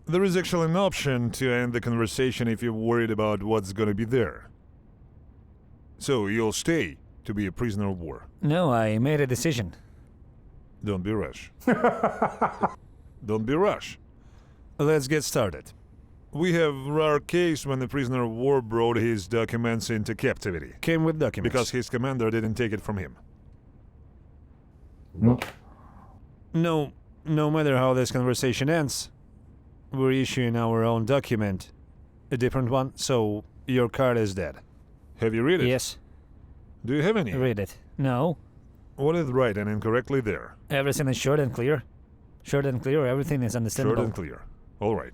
There is actually an option to end the conversation if you're worried about what's gonna be there. So you'll stay to be a prisoner of war. No, I made a decision. Don't be rash. Don't be rash. Let's get started. We have a rare case when the prisoner of war brought his documents into captivity. Came with documents. Because his commander didn't take it from him. No matter how this conversation ends, we're issuing our own document. A different one, so your card is dead. Have you read it? Yes. Do you have any? Read it. No. What is right and incorrectly there? Everything is short and clear. Short and clear, everything is understandable. Short and clear. All right.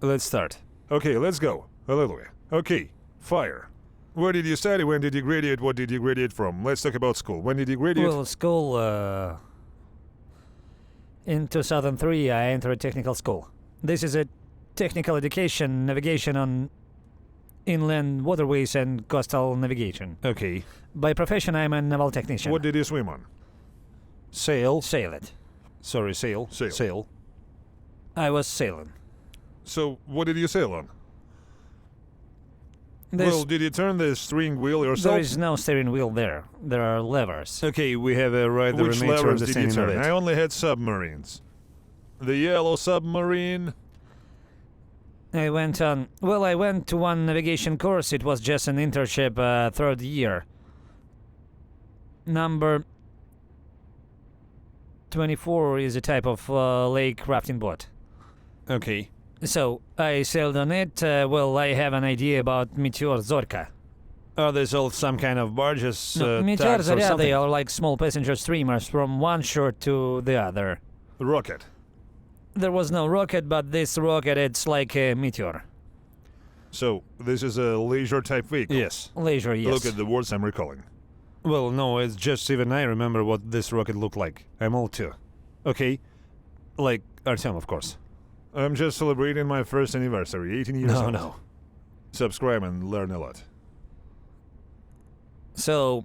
Let's start. Okay, let's go. Hallelujah. Okay, fire. Where did you study? When did you graduate? What did you graduate from? Let's talk about school. When did you graduate? Well, school, in 2003, I entered technical school. This is a technical education, navigation on inland waterways and coastal navigation. Okay. By profession, I'm a naval technician. What did you swim on? Sail. Sail it. Sorry, sail. Sail. I was sailing. So, what did you sail on? Well, did you turn the steering wheel yourself? There is no steering wheel there. There are levers. Okay, we have a right Which levers did you turn? I only had submarines. The yellow submarine. I went to one navigation course. It was just an internship, third year. Number 24 is a type of lake rafting boat. Okay. So, I sailed on it. I have an idea about Meteor Zorka. Are these all some kind of barges, Meteor tugs or Zorka, something? they are like small passenger streamers from one shore to the other. Rocket. There was no rocket, but this rocket, it's like a meteor. So, this is a leisure-type vehicle? Yes. Leisure, yes. Look at the words I'm recalling. Well, no, it's just even I remember what this rocket looked like. I'm old too. Okay? Like Artyom, of course. I'm just celebrating my first anniversary, 18 years old. No. Subscribe and learn a lot. So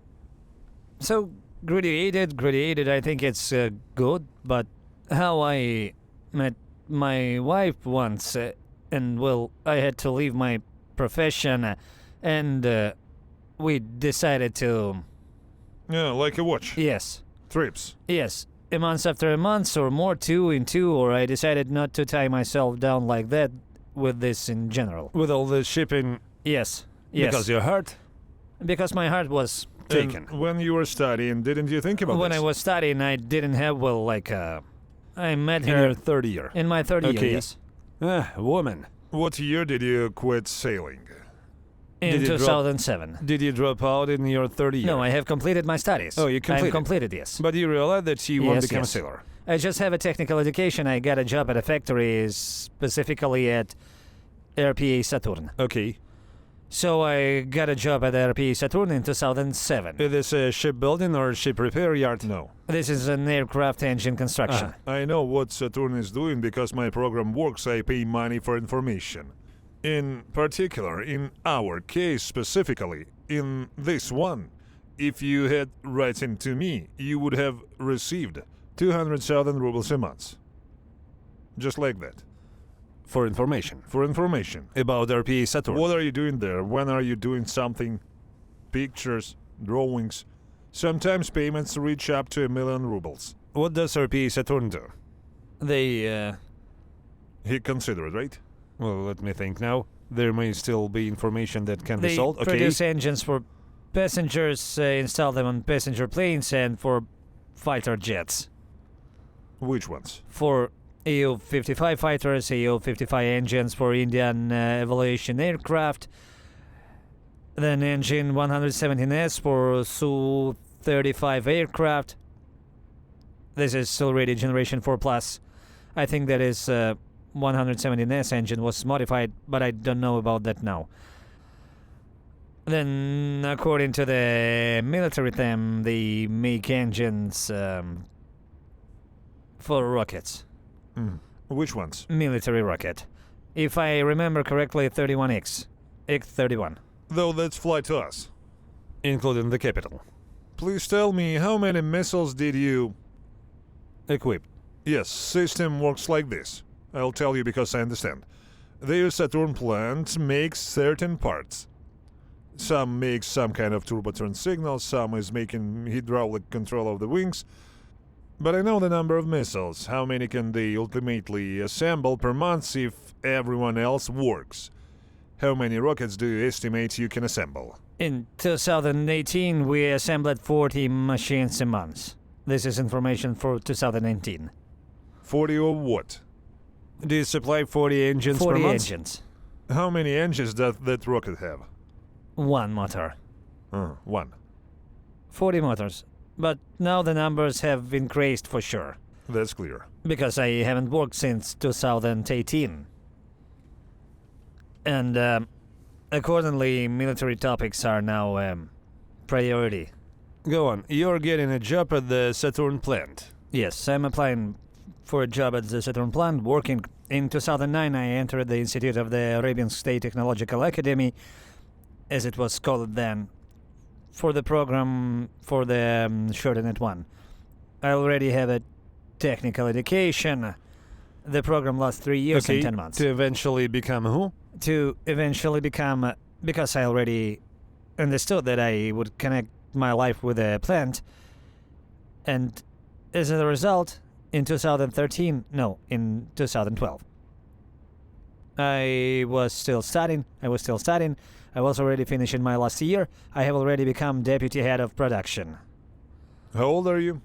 graduated, I think it's good, but how I met my wife once, and I had to leave my profession, and we decided to... Yeah, like a watch. Yes. Trips. Yes. A month after a month, or more, 2 in 2, or I decided not to tie myself down like that with this in general. With all the shipping? Yes. Because your heart? Because my heart was taken. And when you were studying, didn't you think about this? When I was studying, I didn't have, I met her... In your third year? In my third year, yes. Woman. What year did you quit sailing? In 2007. Did you drop out in your third year? No, I have completed my studies. Oh, you completed? I have completed, yes. But you realized that you won't become a sailor? I just have a technical education. I got a job at a factory, specifically at RPA Saturn. Okay. So I got a job at RPA Saturn in 2007. Is this a shipbuilding or ship repair yard? No. This is an aircraft engine construction. I know what Saturn is doing because my program works. I pay money for information. In particular, in our case specifically, in this one, if you had written to me, you would have received 200,000 rubles a month. Just like that. For information. For information. About RPA Saturn. What are you doing there? When are you doing something? Pictures, drawings. Sometimes payments reach up to 1 million rubles. What does RPA Saturn do? They, He considered, right? Well, let me think now. There may still be information that can be sold. Okay. They produce engines for passengers, install them on passenger planes, and for fighter jets. Which ones? For AU-55 fighters, AU-55 engines for Indian evaluation aircraft, then engine 117S for Su-35 aircraft. This is already generation 4+. I think that is 117S engine was modified, but I don't know about that now. Then, according to the military term, they make engines for rockets. Which ones? Military rocket. If I remember correctly, 31X. X-31. Though that's fly to us. Including the capital. Please tell me, how many missiles did you... Equip. Yes, system works like this. I'll tell you because I understand. Their Saturn plant makes certain parts. Some make some kind of turboturn signal, some is making hydraulic control of the wings. But I know the number of missiles. How many can they ultimately assemble per month if everyone else works? How many rockets do you estimate you can assemble? In 2018, we assembled 40 machines a month. This is information for 2019. 40 or what? Do you supply 40 engines 40 per month? engines. How many engines does that rocket have? One motor. One. 40 motors. But now the numbers have increased for sure. That's clear. Because I haven't worked since 2018. And accordingly, military topics are now priority. Go on. You're getting a job at the Saturn plant. Yes, I'm applying for a job at the Saturn plant, working. In 2009, I entered the Institute of the Arabian State Technological Academy, as it was called then, for the program for the Shortenet 1. I already have a technical education. The program lasts 3 years and 10 months. To eventually become who? To eventually become, because I already understood that I would connect my life with a plant, and as a result, in 2012, I was still studying. I was already finishing my last year. I have already become deputy head of production. How old are you?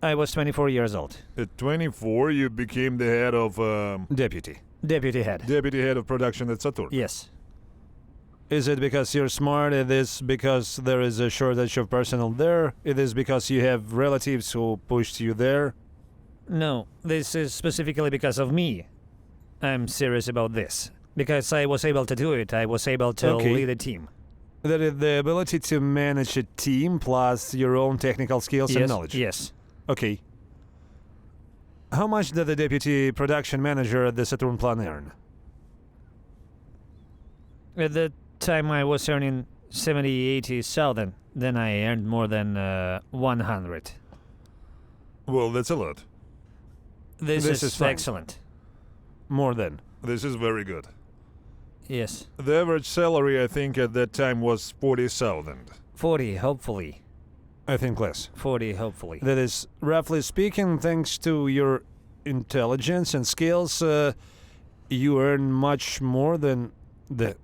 I was 24 years old. At 24, you became the head of... Deputy. Deputy head. Deputy head of production at Saturn. Yes. Is it because you're smart? It is because there is a shortage of personnel there? It is because you have relatives who pushed you there? No, this is specifically because of me. I'm serious about this. Because I was able to do it. I was able to lead a team. That is the ability to manage a team plus your own technical skills and knowledge? Yes. Okay. How much did the deputy production manager at the Saturn plant earn? At the time I was earning 80,000. Then I earned more than 100. Well, that's a lot. This is fine. excellent. More than. This is very good. Yes. The average salary, I think, at that time was 40,000. 40, hopefully. I think less. 40, hopefully. That is, roughly speaking, thanks to your intelligence and skills, you earn much more than the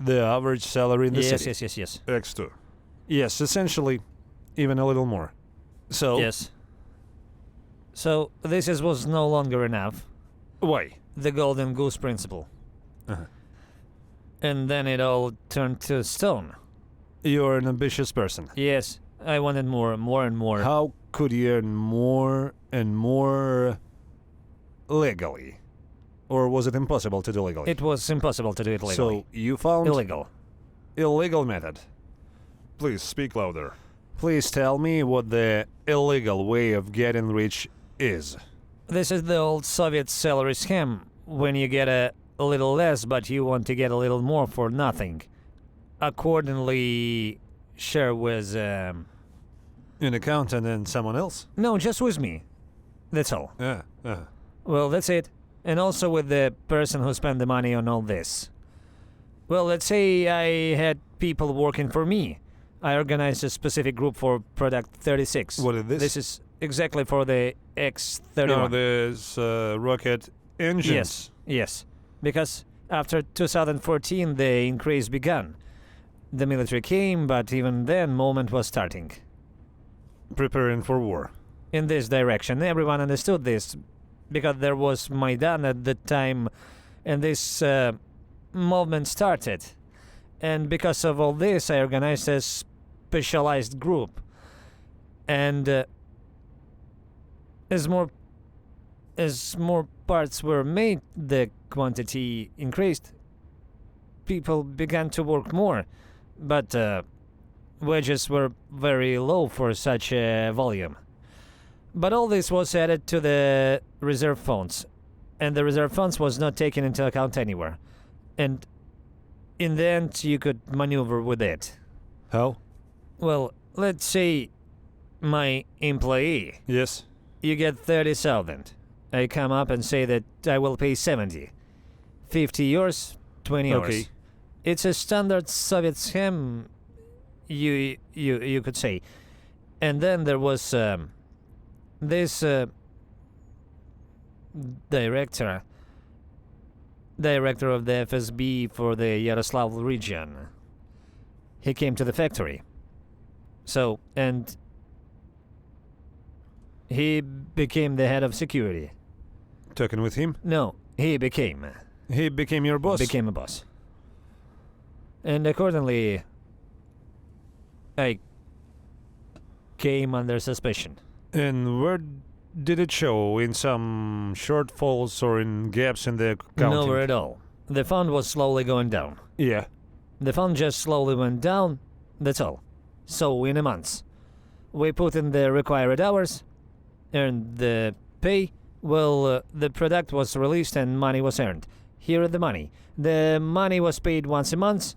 average salary in the city. Yes. X2. Yes, essentially, even a little more. So. Yes. So this was no longer enough. Why? The golden goose principle. Uh-huh. And then it all turned to stone. You're an ambitious person. Yes, I wanted more and more. How could you earn more and more legally? Or was it impossible to do legally? It was impossible to do it legally. So you found illegal method. Please speak louder. Please tell me what the illegal way of getting rich is. This is the old Soviet salary scam. When you get a little less, but you want to get a little more for nothing. Accordingly, share with... An accountant and someone else? No, just with me. That's all. Yeah. Well, that's it. And also with the person who spent the money on all this. Well, let's say I had people working for me. I organized a specific group for Product 36. What is this? This is exactly for the X-31. No, there's rocket engines. Yes. Because after 2014, the increase began. The military came, but even then, moment was starting. Preparing for war. In this direction, everyone understood this, because there was Maidan at the time, and this movement started. And because of all this, I organized a specialized group. And as more parts were made, the quantity increased. People began to work more, but wages were very low for such a volume. But all this was added to the reserve funds, and the reserve funds was not taken into account anywhere. And in the end, you could maneuver with it. How? Well, let's say my employee. Yes. You get 30,000. I come up and say that I will pay 70. 50 yours, 20 yours. Okay. It's a standard Soviet scam, you could say. And then there was this director of the FSB for the Yaroslav region. He came to the factory. So, and he became the head of security. Talking with him? No, he became. He became your boss? Became a boss. And accordingly, I came under suspicion. And where did it show? In some shortfalls or in gaps in the accounting? Nowhere at all. The fund was slowly going down. Yeah. The fund just slowly went down, that's all. So in a month, we put in the required hours, earned the pay, the product was released and money was earned. Here is the money. The money was paid once a month.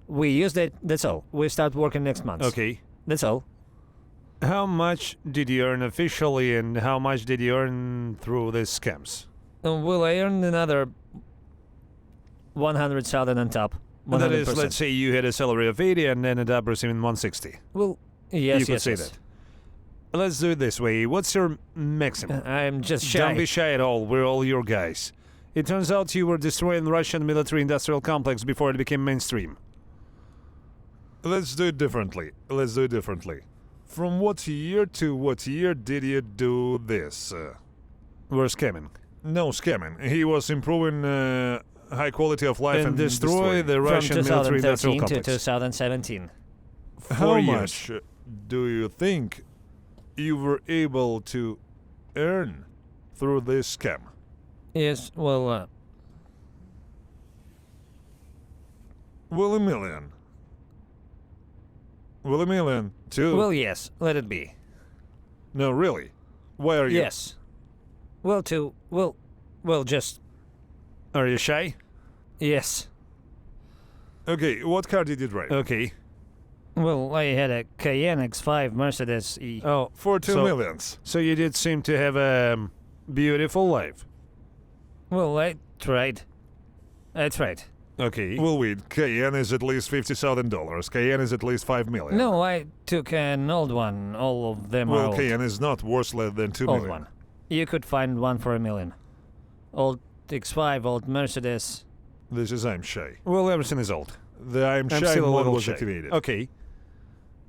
We used it, that's all. We start working next month. Okay. That's all. How much did you earn officially and how much did you earn through these scams? Well, I earned another 100,000 on top. 100%. That is, let's say you had a salary of 80 and ended up receiving 160. Well, yes, you could say that. Let's do it this way. What's your maximum? I'm just shy. Don't be shy at all. We're all your guys. It turns out you were destroying Russian military-industrial complex before it became mainstream. Let's do it differently. From what year to what year did you do this? We're scamming. No scamming. He was improving high quality of life and destroy the Russian military-industrial From 2013 complex. to 2017. How much do you think you were able to earn through this scam? Yes, well, Will a million. Will a million, too? well, yes, let it be. No, really. Why are you? Yes. Well, just, Are you shy? yes. Okay, what car did you drive? Okay. Well, I had a Cayenne X5 Mercedes E. Oh, for 2 millions. So you did seem to have a beautiful life. Well, I tried. Okay. Well, wait. Cayenne is at least $50,000. Cayenne is at least 5 million. No, I took an old one. All of them are Well, old. Cayenne is not worth less than 2 Old million. one. You could find one for $1 million. Old X5, old Mercedes. This is I'm shy. Well, everything is old. The I'm shy still a mode little was shy. activated. Okay.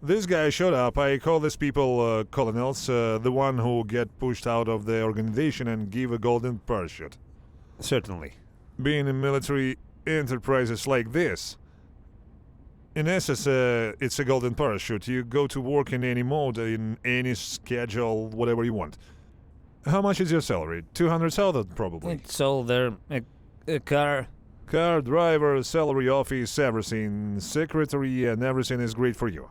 This guy showed up. I call these people colonels, the one who get pushed out of the organization and give a golden parachute. Certainly. Being in military enterprises like this, in essence, it's a golden parachute. You go to work in any mode, in any schedule, whatever you want. How much is your salary? 200,000 probably. It's all there. A car. Car, driver, salary, office, everything, secretary, and everything is great for you.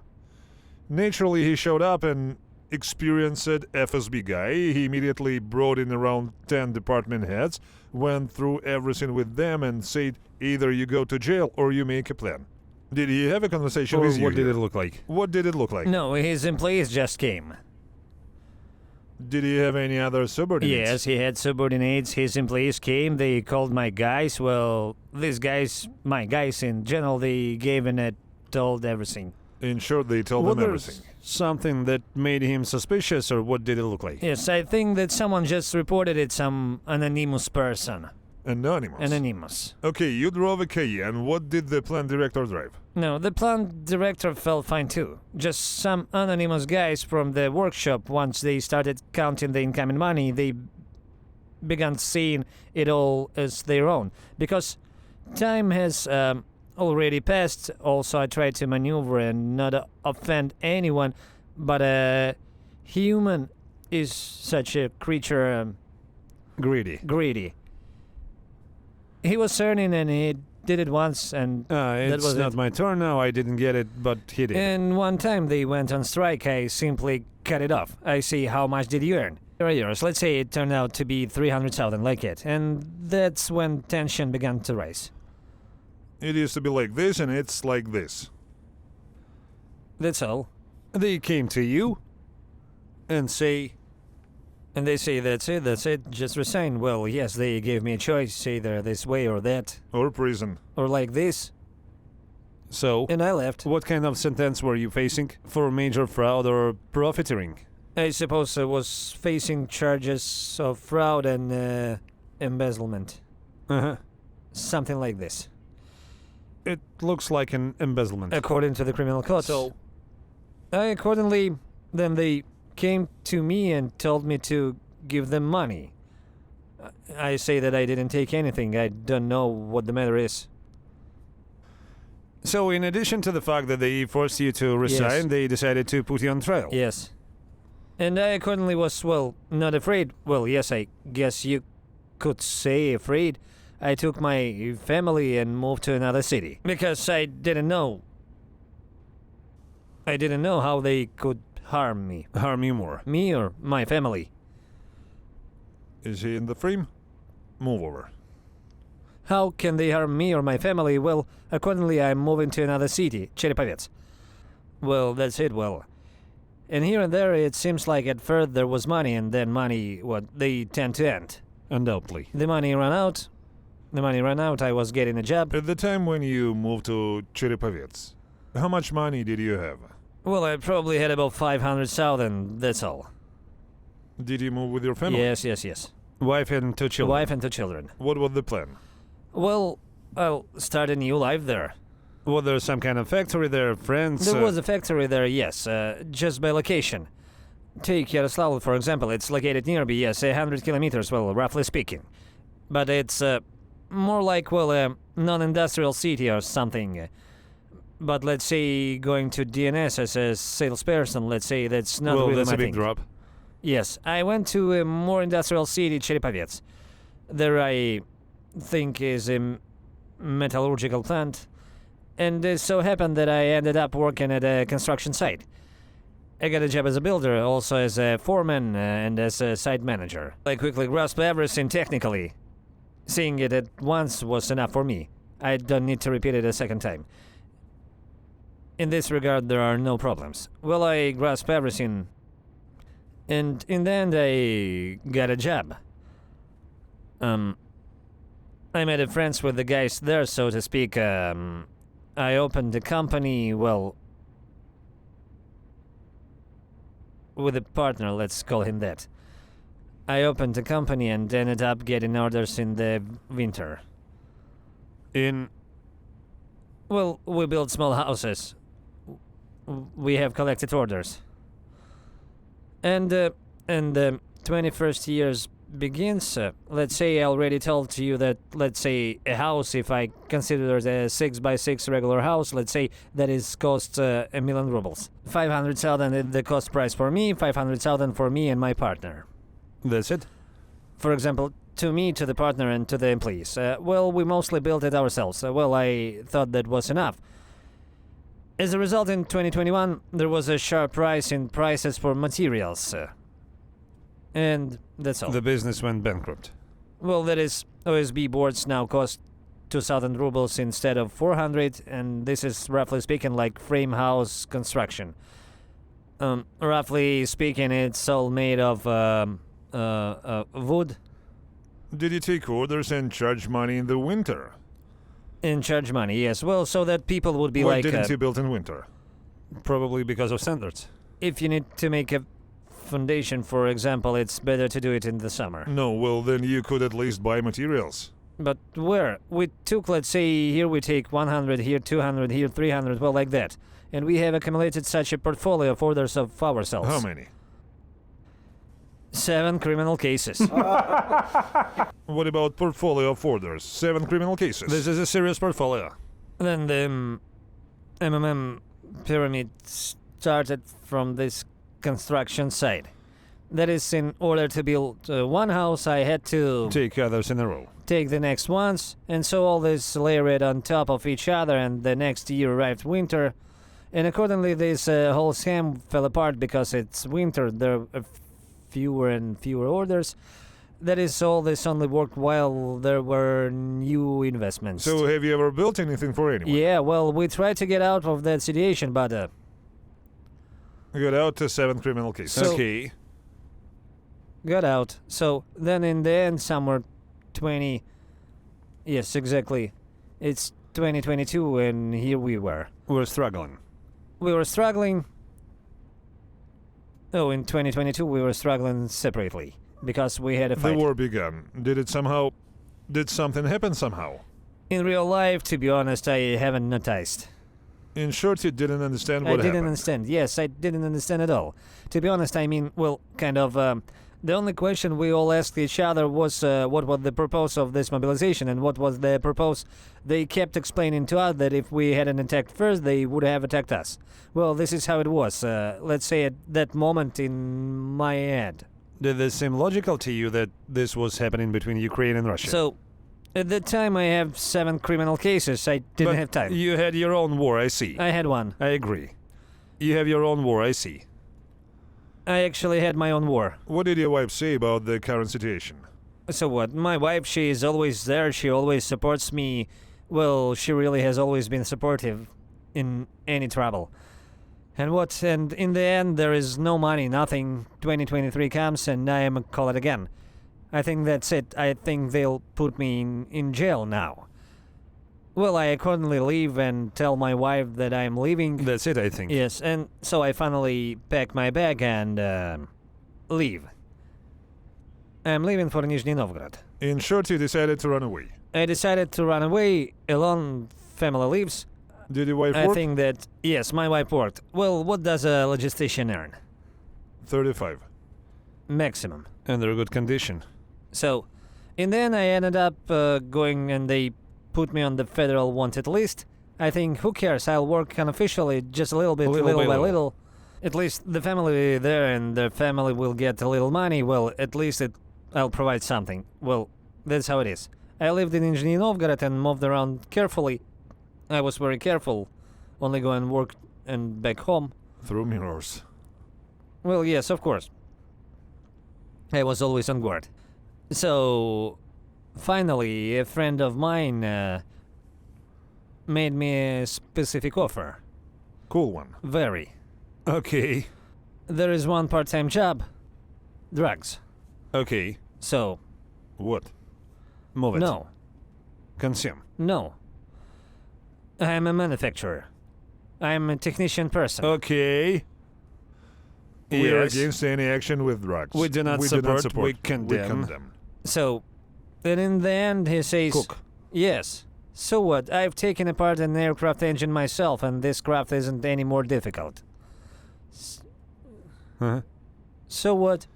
Naturally, he showed up and experienced FSB guy. He immediately brought in around 10 department heads, went through everything with them and said, either you go to jail or you make a plan. Did he have a conversation with you? What did it look like? What did it look like? No, his employees just came. Did he have any other subordinates? Yes, he had subordinates. His employees came. They called my guys. Well, these guys, my guys in general, they gave and told everything. In short, they told Was him there everything. something that made him suspicious, or what did it look like? Yes, I think that someone just reported it, some anonymous person. Anonymous. Anonymous. Okay, you drove a Cayenne. What did the plant director drive? No, the plant director felt fine too. Just some anonymous guys from the workshop, once they started counting the incoming money, they began seeing it all as their own. Because time has already passed, also I tried to maneuver and not offend anyone, but a human is such a creature greedy. He was earning and he did it once, and It's was not it. my turn now. I didn't get it, but he did. And one time they went on strike, I simply cut it off. I see how much did you earn. Here are yours. Let's say it turned out to be 300,000 like it. And that's when tension began to rise. It used to be like this, and it's like this. That's all. They came to you and say, And they say, that's it, just resign. Well, yes, they gave me a choice, either this way or that, Or prison. or like this, So, and I left. what kind of sentence were you facing? For major fraud or profiteering? I suppose I was facing charges of fraud and embezzlement. Uh-huh. Something like this, It looks like an embezzlement. according to the criminal code. So, Accordingly, then they came to me and told me to give them money. I say that I didn't take anything. I don't know what the matter is. so in addition to the fact that they forced you to resign, Yes. they decided to put you on trial. Yes. And I accordingly was, well, not afraid. Well, yes, I guess you could say afraid. I took my family and moved to another city because I didn't know. I didn't know how they could harm me. Harm you more. Me or my family. Is he in the frame? Move over. How can they harm me or my family? Well, accordingly, I'm moving to another city, Cherepovets. Well, that's it, well. And here and there, it seems like at first there was money, and then money, they tend to end. Undoubtedly. The money ran out. I was getting a job. At the time when you moved to Cherepovets, how much money did you have? Well, I probably had about 500,000, that's all. Did you move with your family? Yes. Wife and 2 A children. wife and 2 children. What was the plan? Well, I'll start a new life there. Was there some kind of factory there, friends? There was a factory there, yes, just by location. Take Yaroslavl, for example. It's located nearby, yes, 100 kilometers, well, roughly speaking. But it's more like, well, a non-industrial city or something. But let's say going to DNS as a salesperson, let's say that's not well, really that's my a big thing. drop. Yes, I went to a more industrial city, Cherepovets. There I think is a metallurgical plant. And it so happened that I ended up working at a construction site. I got a job as a builder, also as a foreman and as a site manager. I quickly grasped everything technically. Seeing it at once was enough for me. I don't need to repeat it a second time. In this regard, there are no problems. Well, I grasped everything, and in the end, I got a job. I made friends with the guys there, so to speak. I opened the company, well, with a partner, let's call him that. I opened the company and ended up getting orders in the winter. Well, we build small houses. We have collected orders. And the 21st years begins. Let's say I already told you that, let's say, a house, if I consider it a 6x6 regular house, let's say that is cost 1 million rubles. 500,000 is the cost price for me, 500,000 for me and my partner. That's it? For example, to me, to the partner, and to the employees. Well, we mostly built it ourselves. Well, I thought that was enough. As a result, in 2021, there was a sharp rise in prices for materials. And that's all. The business went bankrupt. Well, that is, OSB boards now cost 2,000 rubles instead of 400, and this is, roughly speaking, like frame house construction. Roughly speaking, it's all made of wood. Did you take orders and charge money in the winter? And charge money, yes. Well, so that people would be Why like... didn't you build in winter? Probably because of standards. if you need to make a foundation, for example, it's better to do it in the summer. No, well then you could at least buy materials. But where? We took, let's say, here we take 100, here 200, here 300, well, like that. And we have accumulated such a portfolio of orders of ourselves. How many? 7 criminal cases. What about portfolio of orders? 7 criminal cases. This is a serious portfolio. Then the MMM pyramid started from this construction site. That is, in order to build one house, I had to Take others in a row. take the next ones, and so all this layered on top of each other, and the next year arrived winter, and accordingly this whole scam fell apart because it's winter. There are fewer and fewer orders. That is, all this only worked while there were new investments. So have you ever built anything for anyone? Yeah, well, we tried to get out of that situation, but You got out to 7 criminal cases. So- Okay. got out. So then in the end, somewhere 20... Yes, exactly. It's 2022 and here we were. We're struggling. We were struggling... Oh, in 2022 we were struggling separately. Because we had a The fight. war began. Did something happen somehow? In real life, to be honest, I haven't noticed. In short, you didn't understand what I happened. didn't understand. Yes, I didn't understand at all. To be honest, I mean, well, kind of... the only question we all asked each other was what was the purpose of this mobilization and what was the purpose. They kept explaining to us that if we hadn't attacked first, they would have attacked us. Well, this is how it was. Let's say at that moment in my head. Did this seem logical to you that this was happening between Ukraine and Russia? So, at that time I have 7 criminal cases. I didn't But have time. You had your own war, I see. I had one. I agree. You have your own war, I see. I actually had my own war. What did your wife say about the current situation? So what? My wife, she is always there. She always supports me. Well, she really has always been supportive in any trouble. And what? And in the end, there is no money, nothing. 2023 comes and I am call it again. I think that's it. I think they'll put me in jail now. Well, I accordingly leave and tell my wife that I am leaving. That's it, I think. Yes, and so I finally pack my bag and leave. I'm leaving for Nizhny Novgorod. In short, you decided to run away. I decided to run away alone. Family leaves. Did your wife I work? think that, yes, my wife worked. Well, what does a logistician earn? 35. Maximum. Under good condition. So, in the end, I ended up going and they put me on the federal wanted list. I think, who cares? I'll work unofficially, just a little bit, little by little. At least the family there and the family will get a little money. Well, at least I'll provide something. Well, that's how it is. I lived in Nizhny Novgorod and moved around carefully. I was very careful. Only go and work and back home. Through mirrors. Well, yes, of course. I was always on guard. So, finally, a friend of mine made me a specific offer. Cool one. Very. Okay. There is one part-time job. Drugs. Okay. So, What? Move it. no. Consume. No. I am a manufacturer. I am a technician person. Okay. We are Yes. against any action with drugs. We do not support, we condemn. So, then in the end he says... Cook. Yes. So what? I've taken apart an aircraft engine myself and this craft isn't any more difficult. Uh-huh. So what?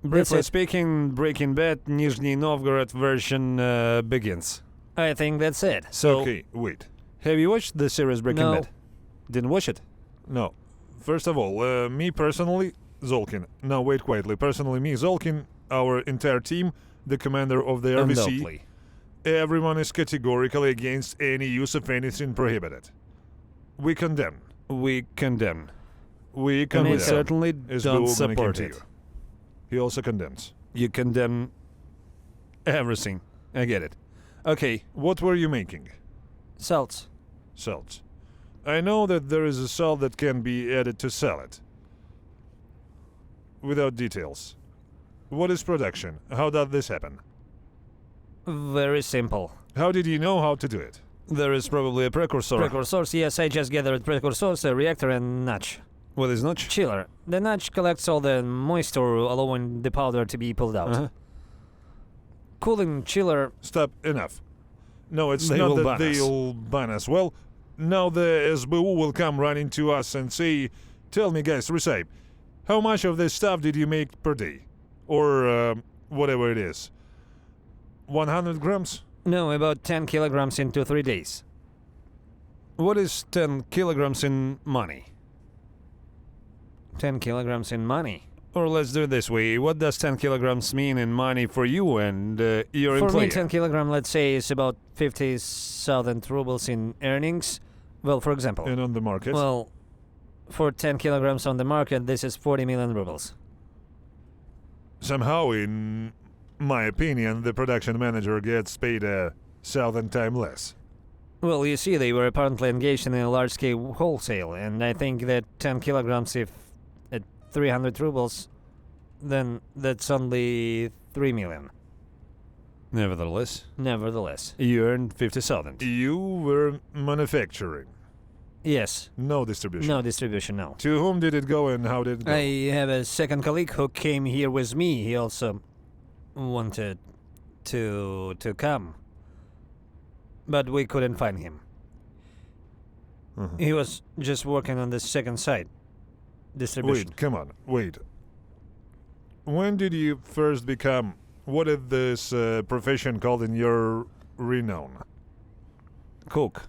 Briefly it. speaking, Breaking Bad Nizhny Novgorod version begins. I think that's it. So, Okay, wait. have you watched the series Breaking No. Bad? Didn't watch it? No. First of all, me personally, Zolkin. Now wait quietly. Personally, me, Zolkin, our entire team, the commander of the RVC, Undoubtedly. everyone is categorically against any use of anything prohibited. We condemn. We condemn. We We condemn. certainly Is don't Bill gonna support continue? it. He also condemns. You condemn everything. I get it. Okay. What were you making? Salts. Salts. I know that there is a salt that can be added to salad. Without details. What is production? How does this happen? Very simple. How did you know how to do it? There is probably a precursor. Precursors, yes, I just gathered precursors, a reactor and notch. What is notch? Chiller. The notch collects all the moisture, allowing the powder to be pulled out. Uh-huh. Cooling chiller. Stop, enough. No, it's They not will that ban us. they'll ban us. Well, now the SBU will come running to us and say, tell me guys, recite, how much of this stuff did you make per day? Or whatever it is. 100 grams? No, about 10 kilograms in 2-3 days. What is 10 kilograms in money? 10 kilograms in money. Or let's do it this way. What does 10 kilograms mean in money for you and your For employer? me, 10 kilogram, let's say, is about 50,000 rubles in earnings. Well, for example. And on the market? Well, for 10 kilograms on the market, this is 40 million rubles. Somehow, in my opinion, the production manager gets paid a 1,000 times less. Well, you see, they were apparently engaged in a large-scale wholesale, and I think that 10 kilograms, if at 300 rubles, then that's only 3 million. Nevertheless, you earned 50,000. You were manufacturing. Yes. No distribution. No distribution, no. To whom did it go and how did it go? I have a second colleague who came here with me. He also wanted to come, but we couldn't find him. He was just working on the second side, distribution. Wait, come on, wait. When did you first become, what is this profession called in your renown? Cook.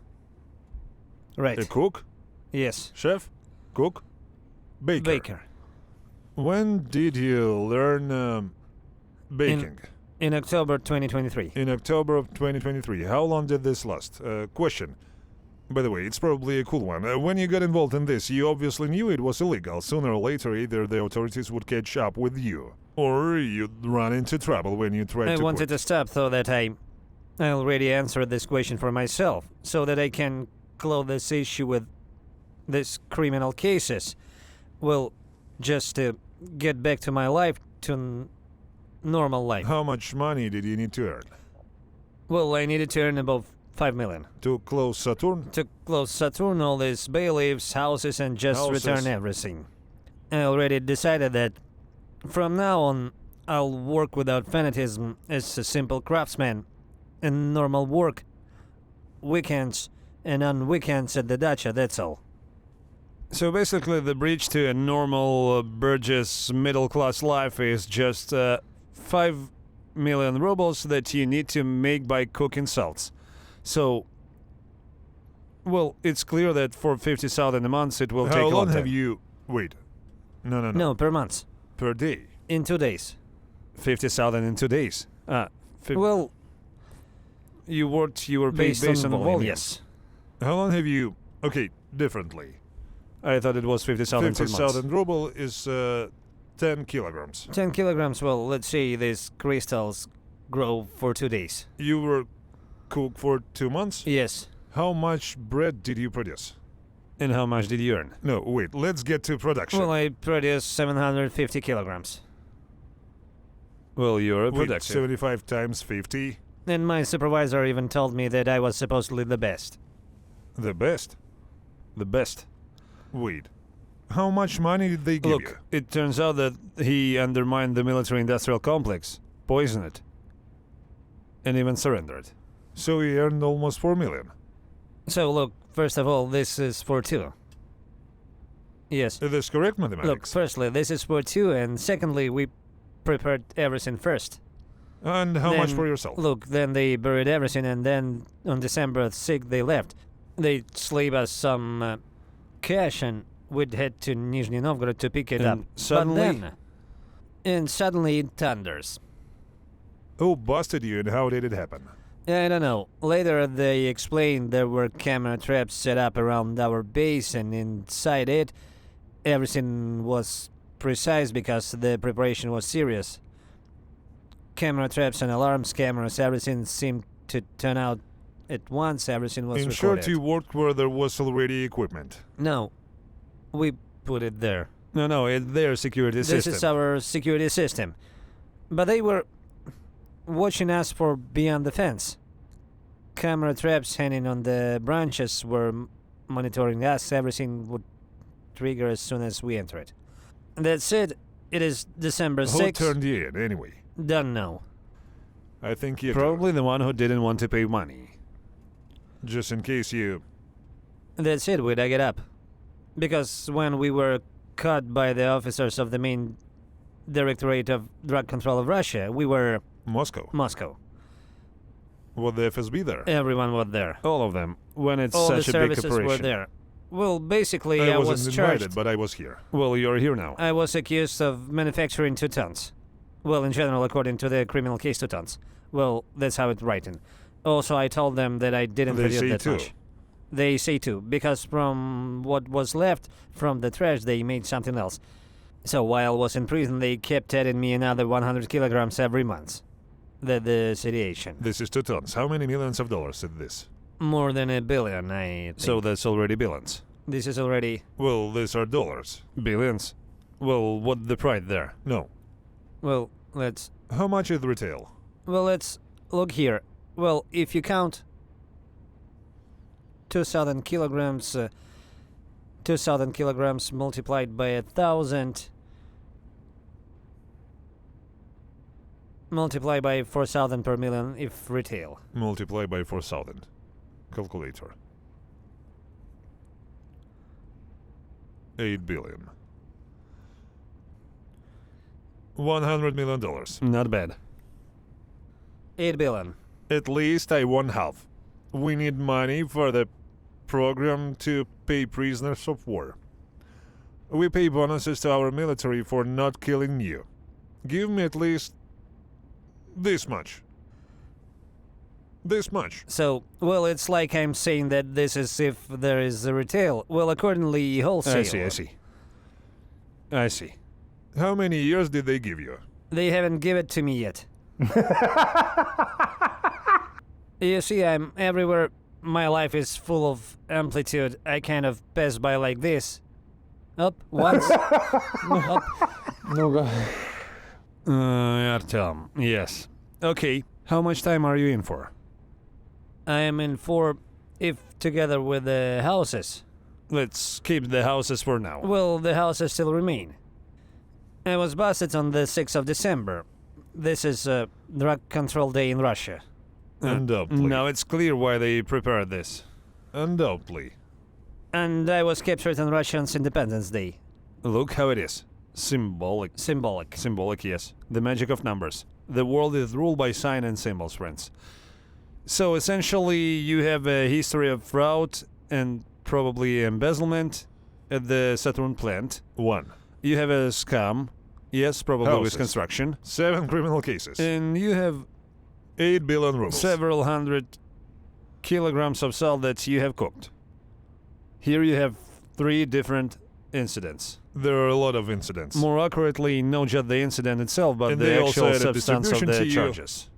Right. A cook? Yes. Chef? Cook? Baker? Baker. When did you learn baking? In October 2023. In October of 2023. How long did this last? Question. By the way, it's probably a cool one. When you got involved in this, you obviously knew it was illegal. Sooner or later, either the authorities would catch up with you, or you'd run into trouble when you tried to I wanted quit. to stop, though, that I already answered this question for myself, so that I can close this issue with these criminal cases. Well, just to get back to my life, to normal life. How much money did you need to earn? Well, I needed to earn about 5 million. To close Saturn? To close Saturn, all these bailiffs, houses, and just return everything. I already decided that from now on, I'll work without fanatism as a simple craftsman in normal work, weekends, and on weekends at the dacha, that's all. So basically, the bridge to a normal Burgess middle-class life is just 5 million rubles that you need to make by cooking salts. So, well, it's clear that for 50,000 a month, it will take a How long long time. have you... Wait. No. No, per month. Per day? In 2 days. 50,000 in 2 days. Well, You were paid based on volume. yes. How long have you... Okay, differently. I thought it was 50,000 per month. 50,000 ruble is 10 kilograms. 10 kilograms, well, let's say these crystals grow for 2 days. You were cooked for 2 months? Yes. How much bread did you produce? And how much did you earn? No, wait, let's get to production. Well, I produced 750 kilograms. Well, you're a Wait, productive. 75 times 50? And my supervisor even told me that I was supposedly the best. The best? The best. Wait, how much money did they give you? Look, it turns out that he undermined the military-industrial complex, poisoned it, and even surrendered. So he earned almost 4 million. So, look, first of all, this is for 2. Yes. Is this correct Look, mathematics? firstly, this is for 2, and secondly, we prepared everything first. And how much Then- for yourself? Look, then they buried everything, and then on December 6th they left. They slave us some cash, and we'd head to Nizhny Novgorod to pick it And up. suddenly- And suddenly it thunders. Who busted you and how did it happen? I don't know. Later they explained there were camera traps set up around our base, and inside it, everything was precise because the preparation was serious. Camera traps and alarms, cameras, everything seemed to turn out at once. Everything was In recorded. short, you worked where there was already equipment. No, we put it there. No, it's their security This system. is our security system. But they were watching us for beyond the fence. Camera traps hanging on the branches were monitoring us. Everything would trigger as soon as we enter it. That's it. It is December Who 6th. turned you in, anyway? Don't know. I think you do. Probably the one who didn't want to pay money. Just in case you... That's it. We dug it up. Because when we were caught by the officers of the main Directorate of Drug Control of Russia, we were Moscow. Moscow. Was the FSB there? Everyone was there. All of them. When it's All the such a big services operation. were there. Well, basically, I wasn't was invited, charged. but I was here. Well, you're here now. I was accused of manufacturing 2 tons. Well, in general, according to the criminal case, 2 tons. Well, that's how it's written. Also, I told them that I didn't They produce say that 2. much. They say 2, because from what was left from the trash, they made something else. So while I was in prison, they kept adding me another 100 kilograms every month. The situation. This is 2 tons. How many millions of dollars is this? More than $1 billion, I think. So that's already billions. This is already... Well, these are dollars. Billions? Well, what's the pride there? No. Well, let's How much is retail? let's look here. Well, if you count 2,000 kilograms, 2,000 kilograms multiplied by 1,000, multiplied by 4,000 per million if retail. Multiply by 4,000. Calculator. 8 billion. $100 million. Not bad. 8 billion. At least I won half. We need money for the program to pay prisoners of war. We pay bonuses to our military for not killing you. Give me at least this much. This much. So, well, it's like I'm saying that this is if there is a retail. Well, accordingly, wholesale. I see. How many years did they give you? They haven't given it to me yet. You see, I'm everywhere. My life is full of amplitude. I kind of pass by like this. Up, once. Up. Artem, yes. Okay, how much time are you in for? I am in 4, if together with the houses. Let's keep the houses for now. Well, the houses still remain. I was busted on the 6th of December. This is a drug control day in Russia. Undoubtedly. Now it's clear why they prepared this. Undoubtedly. And I was captured on Russians' Independence Day. Look how it is. Symbolic. Symbolic. Yes. The magic of numbers. The world is ruled by sign and symbols, friends. So essentially, you have a history of fraud and probably embezzlement at the Saturn plant. 1. You have a scam. Yes, probably Houses. with construction. 7 criminal cases. And you have 8 billion rubles. several hundred kilograms of salt that you have cooked. Here you have 3 different incidents. There are a lot of incidents. More accurately, not just the incident itself, but And the they also actual had a substance of distribution the to you. charges.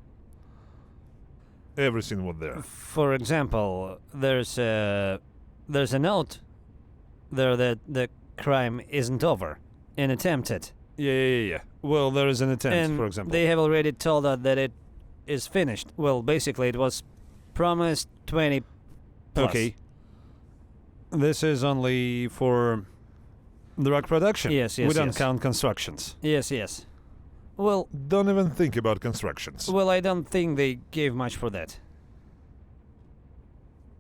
Everything was there. For example, there's a note there that the crime isn't over and attempted. Yeah. Well, there is an attempt, And for example. they have already told us that it is finished. Well, basically, it was promised 20 plus. Okay. This is only for drug production. Yes, We don't yes. count constructions. Yes. Well, Don't even think about constructions. I don't think they gave much for that.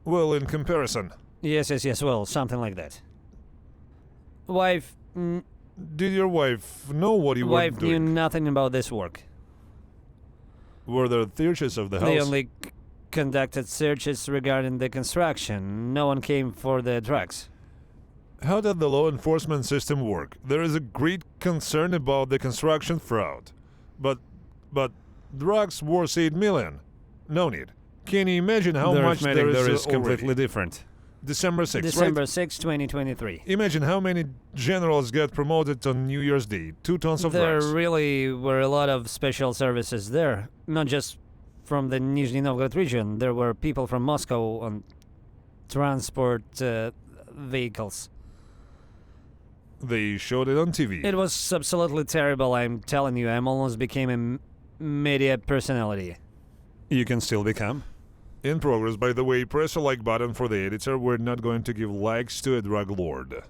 Well, in comparison, Yes. Well, something like that. Wife did your wife know what you were wife knew doing? nothing about this work. Were there searches of the house? They only conducted searches regarding the construction. No one came for the drugs. How did the law enforcement system work? There is a great concern about the construction fraud. But drugs worth 8 million. No need. Can you imagine how the much arithmetic there is completely already? different. December 6th, December right? 6, 2023. Imagine how many generals got promoted on New Year's Day. 2 tons of There drugs. really were a lot of special services there, not just from the Nizhny Novgorod region. There were people from Moscow on transport vehicles. They showed it on TV. It was absolutely terrible, I'm telling you. I almost became a media personality. You can still become. In progress, by the way, press a like button for the editor. We're not going to give likes to a drug lord.